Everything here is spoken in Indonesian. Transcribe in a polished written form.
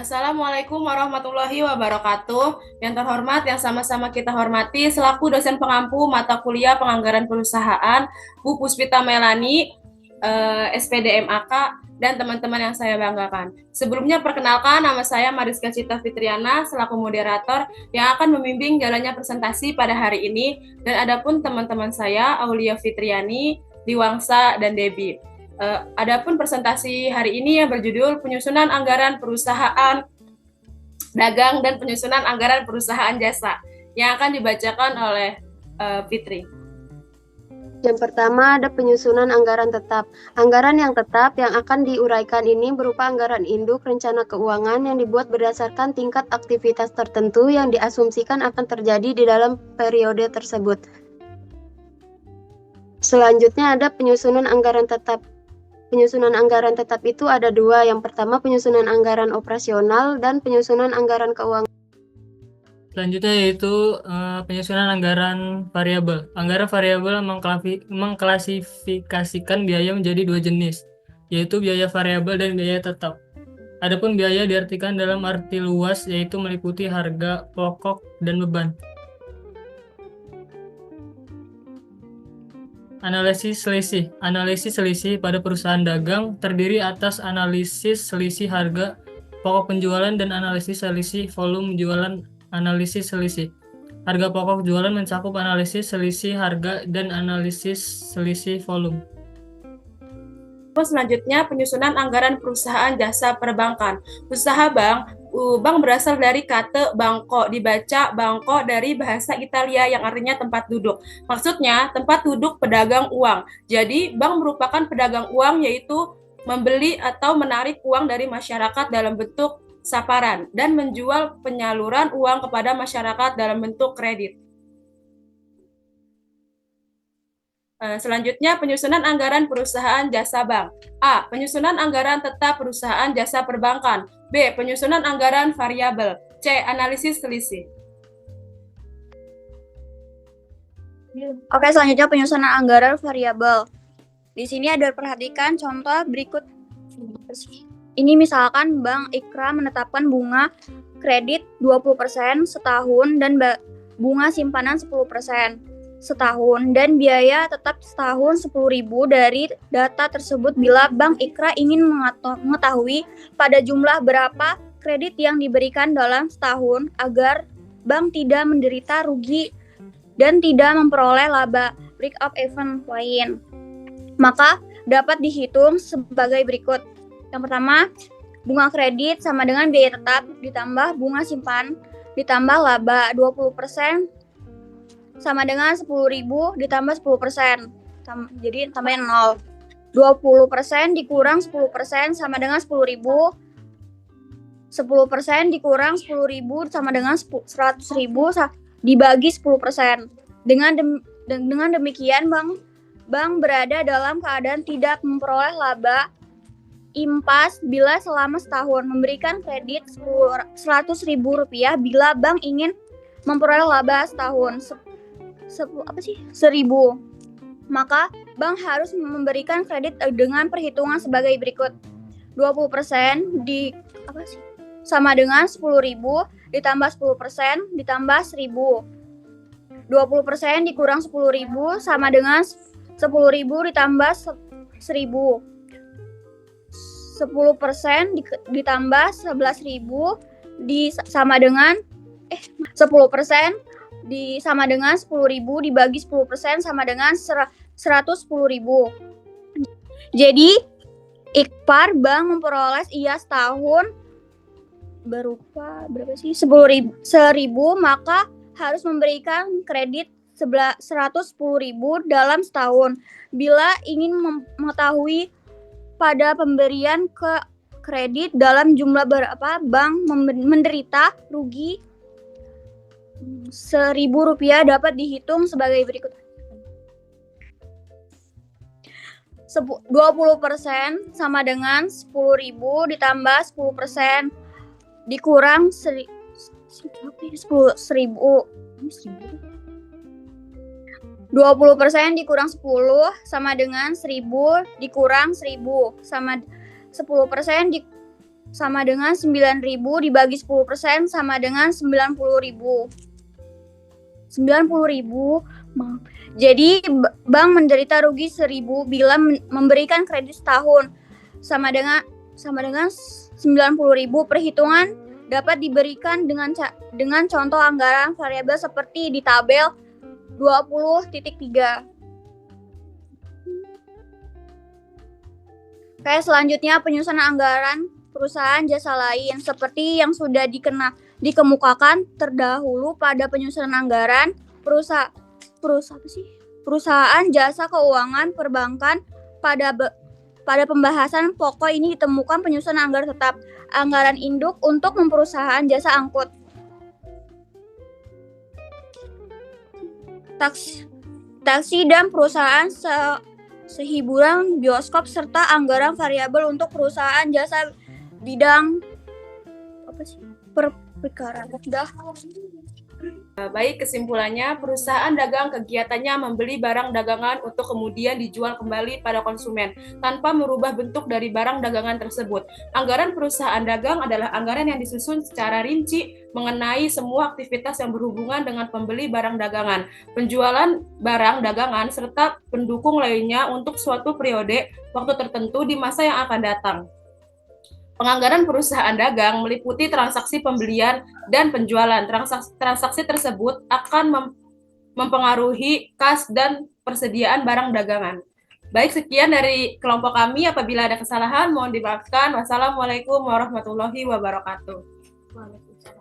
Assalamualaikum warahmatullahi wabarakatuh. Yang terhormat, yang sama-sama kita hormati, selaku dosen pengampu mata kuliah penganggaran perusahaan, Bu Puspita Melani, SPD MAK, dan teman-teman yang saya banggakan. Sebelumnya perkenalkan, nama saya Mariska Cita Fitriana, selaku moderator yang akan membimbing jalannya presentasi pada hari ini, dan adapun teman-teman saya, Aulia Fitriani, Diwangsa, dan Debbie. Adapun presentasi hari ini yang berjudul penyusunan anggaran perusahaan dagang dan penyusunan anggaran perusahaan jasa yang akan dibacakan oleh Fitri. Yang pertama ada penyusunan anggaran tetap. Anggaran yang tetap yang akan diuraikan ini berupa anggaran induk rencana keuangan yang dibuat berdasarkan tingkat aktivitas tertentu yang diasumsikan akan terjadi di dalam periode tersebut. Selanjutnya ada penyusunan anggaran tetap. Penyusunan anggaran tetap itu ada dua. Yang pertama penyusunan anggaran operasional dan penyusunan anggaran keuangan. Selanjutnya yaitu penyusunan anggaran variabel. Anggaran variabel mengklasifikasikan biaya menjadi dua jenis, yaitu biaya variabel dan biaya tetap. Adapun biaya diartikan dalam arti luas, yaitu meliputi harga pokok dan beban. Analisis selisih. Analisis selisih pada perusahaan dagang terdiri atas analisis selisih harga pokok penjualan dan analisis selisih volume jualan. Analisis selisih harga pokok jualan mencakup analisis selisih harga dan analisis selisih volume. Selanjutnya penyusunan anggaran perusahaan jasa perbankan. Usaha bank berasal dari kata bangko, dibaca bangko dari bahasa Italia yang artinya tempat duduk. Maksudnya tempat duduk pedagang uang. Jadi bank merupakan pedagang uang, yaitu membeli atau menarik uang dari masyarakat dalam bentuk saparan dan menjual penyaluran uang kepada masyarakat dalam bentuk kredit. Selanjutnya, penyusunan anggaran perusahaan jasa bank. A. Penyusunan anggaran tetap perusahaan jasa perbankan. B. Penyusunan anggaran variabel. C. Analisis selisih. Oke, selanjutnya penyusunan anggaran variabel. Di sini ada perhatikan contoh berikut. Ini misalkan Bank Ikra menetapkan bunga kredit 20% setahun dan bunga simpanan 10% setahun dan biaya tetap setahun 10.000 dari data tersebut bila Bank Ikra ingin mengetahui pada jumlah berapa kredit yang diberikan dalam setahun agar bank tidak menderita rugi dan tidak memperoleh laba break up event lain. Maka dapat dihitung sebagai berikut. Yang pertama, bunga kredit sama dengan biaya tetap ditambah bunga simpan ditambah laba 20% sama dengan 10.000 ditambah 10%. Jadi tambahin 0. 20% dikurang 10% sama dengan 10.000. 10% dikurang 10.000 sama dengan 100.000 dibagi 10%. Dengan demikian bank berada dalam keadaan tidak memperoleh laba impas bila selama setahun memberikan kredit Rp100.000 bila bank ingin memperoleh laba setahun 1.000. Maka bank harus memberikan kredit dengan perhitungan sebagai berikut. 20% sama dengan 10.000 ditambah 10% ditambah 1.000. 20% dikurang 10.000 sama dengan 10.000 ditambah 1.000. 10% ditambah 11.000 sama dengan 10% sama dengan 10.000 dibagi 10% sama dengan 110.000. Jadi IKPAR bank memperoleh setahun berupa berapa sih? 1.000, maka harus memberikan kredit 110.000 dalam setahun. Bila ingin mengetahui pada pemberian kredit dalam jumlah berapa bank menderita rugi Rp1.000 dapat dihitung sebagai berikut. 20% sama dengan 10.000 ditambah 10% dikurang 1.000. 20% dikurang 10 sama dengan 1.000 dikurang 1.000 sama 10% sama dengan 9.000 dibagi 10% sama dengan 90.000. 90.000. Jadi bank menderita rugi 1.000 bila memberikan kredit setahun sama dengan 90.000. Perhitungan dapat diberikan dengan contoh anggaran variabel seperti di tabel 20.3. Oke, selanjutnya penyusunan anggaran perusahaan jasa lain seperti yang sudah dikemukakan terdahulu pada penyusunan anggaran perusahaan jasa keuangan perbankan. Pada pembahasan pokok ini ditemukan penyusunan anggaran tetap, anggaran induk untuk perusahaan jasa angkut, taksi dan perusahaan sehiburan, bioskop, serta anggaran variabel untuk perusahaan jasa bidang perpekaran. Baik, kesimpulannya, perusahaan dagang kegiatannya membeli barang dagangan untuk kemudian dijual kembali pada konsumen tanpa merubah bentuk dari barang dagangan tersebut. Anggaran perusahaan dagang adalah anggaran yang disusun secara rinci mengenai semua aktivitas yang berhubungan dengan pembeli barang dagangan, penjualan barang dagangan, serta pendukung lainnya untuk suatu periode waktu tertentu di masa yang akan datang. Penganggaran perusahaan dagang meliputi transaksi pembelian dan penjualan. Transaksi tersebut akan mempengaruhi kas dan persediaan barang dagangan. Baik, sekian dari kelompok kami. Apabila ada kesalahan, mohon dimaafkan. Wassalamualaikum warahmatullahi wabarakatuh. Waalaikumsalam.